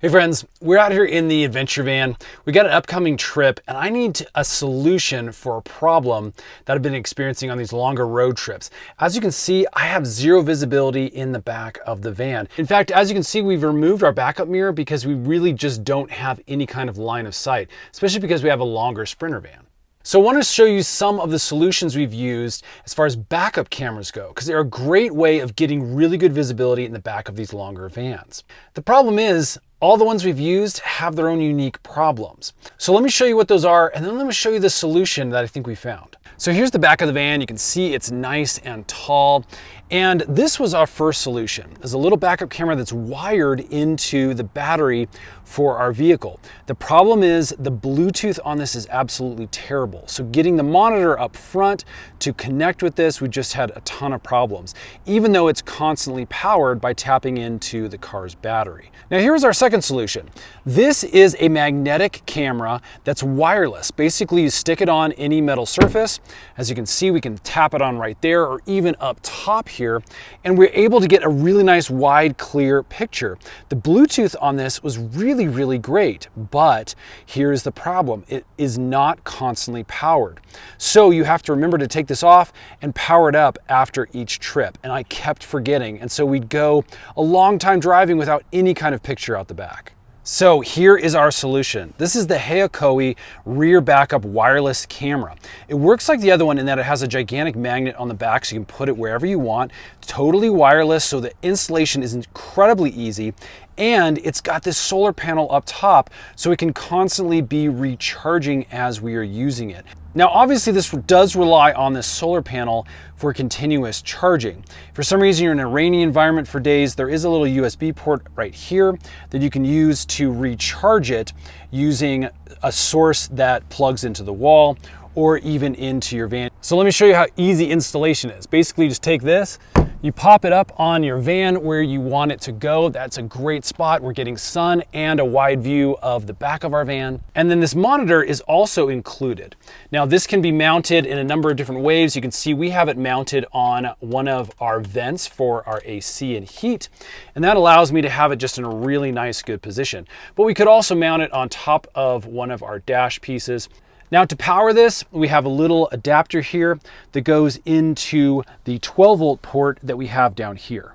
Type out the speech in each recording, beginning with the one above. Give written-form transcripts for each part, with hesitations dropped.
Hey friends, we're out here in the adventure van. We got an upcoming trip and I need a solution for a problem that I've been experiencing on these longer road trips. As you can see, I have zero visibility in the back of the van. In fact, as you can see, we've removed our backup mirror because we really just don't have any kind of line of sight, especially because we have a longer Sprinter van. So I want to show you some of the solutions we've used as far as backup cameras go, because they're a great way of getting really good visibility in the back of these longer vans. The problem is, all the ones we've used have their own unique problems. So let me show you what those are, and then let me show you the solution that I think we found. So here's the back of the van. You can see it's nice and tall. And this was our first solution. There's a little backup camera that's wired into the battery for our vehicle. The problem is the Bluetooth on this is absolutely terrible. So getting the monitor up front to connect with this, we just had a ton of problems, even though it's constantly powered by tapping into the car's battery. Now here's our second solution. This is a magnetic camera that's wireless. Basically, you stick it on any metal surface. As you can see, we can tap it on right there or even up top here, and we're able to get a really nice wide, clear picture. The Bluetooth on this was really great, but here's the problem. It is not constantly powered. So you have to remember to take this off and power it up after each trip. And I kept forgetting. And so we'd go a long time driving without any kind of picture out the back. So here is our solution. This is the Haokeo rear backup wireless camera. It works like the other one in that it has a gigantic magnet on the back so you can put it wherever you want. Totally wireless, so the installation is incredibly easy. And it's got this solar panel up top so it can constantly be recharging as we are using it. Now, obviously this does rely on this solar panel for continuous charging. For some reason you're in a rainy environment for days, there is a little USB port right here that you can use to recharge it using a source that plugs into the wall or even into your van. So let me show you how easy installation is. Basically, you just take this, you pop it up on your van where you want it to go. That's a great spot. We're getting sun and a wide view of the back of our van. And then this monitor is also included. Now this can be mounted in a number of different ways. You can see we have it mounted on one of our vents for our AC and heat. And that allows me to have it just in a really nice, good position. But we could also mount it on top of one of our dash pieces. Now to power this, we have a little adapter here that goes into the 12-volt port that we have down here.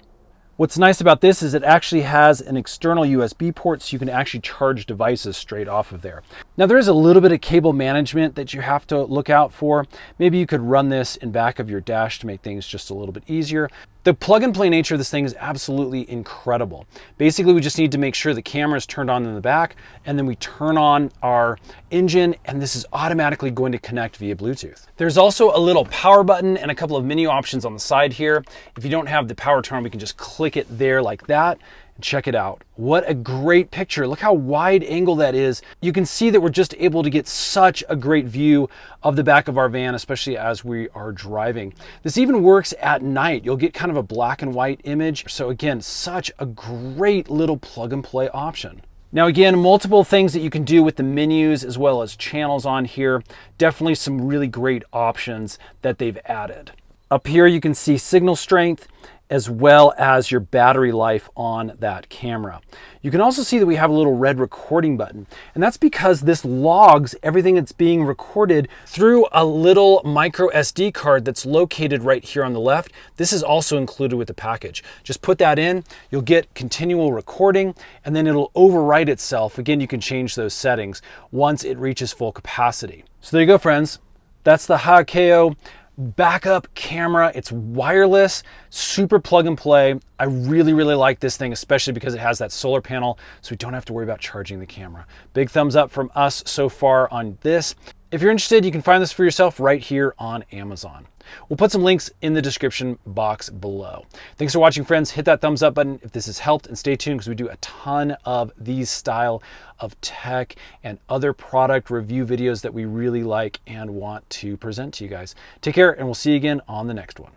What's nice about this is it actually has an external USB port so you can actually charge devices straight off of there. Now there is a little bit of cable management that you have to look out for. Maybe you could run this in back of your dash to make things just a little bit easier. The plug and play nature of this thing is absolutely incredible. Basically, we just need to make sure the camera is turned on in the back, and then we turn on our engine, and this is automatically going to connect via Bluetooth. There's also a little power button and a couple of menu options on the side here. If you don't have the power turn on, we can just click it there like that. Check it out. What a great picture. Look how wide angle that is. You can see that we're just able to get such a great view of the back of our van, especially as we are driving. This even works at night. You'll get kind of a black and white image. So again, such a great little plug and play option. Now again, multiple things that you can do with the menus as well as channels on here. Definitely some really great options that they've added. Up here you can see signal strength as well as your battery life on that camera. You can also see that we have a little red recording button, and that's because this logs everything that's being recorded through a little micro SD card that's located right here on the left. This is also included with the package. Just put that in, you'll get continual recording, and then it'll overwrite itself. Again, you can change those settings once it reaches full capacity. So there you go, friends. That's the Haokeo backup camera. It's wireless, super plug and play. I really like this thing, especially because it has that solar panel, so we don't have to worry about charging the camera. Big thumbs up from us so far on this. If you're interested, you can find this for yourself right here on Amazon. We'll put some links in the description box below. Thanks for watching, friends. Hit that thumbs up button if this has helped, and stay tuned because we do a ton of these style of tech and other product review videos that we really like and want to present to you guys. Take care, and we'll see you again on the next one.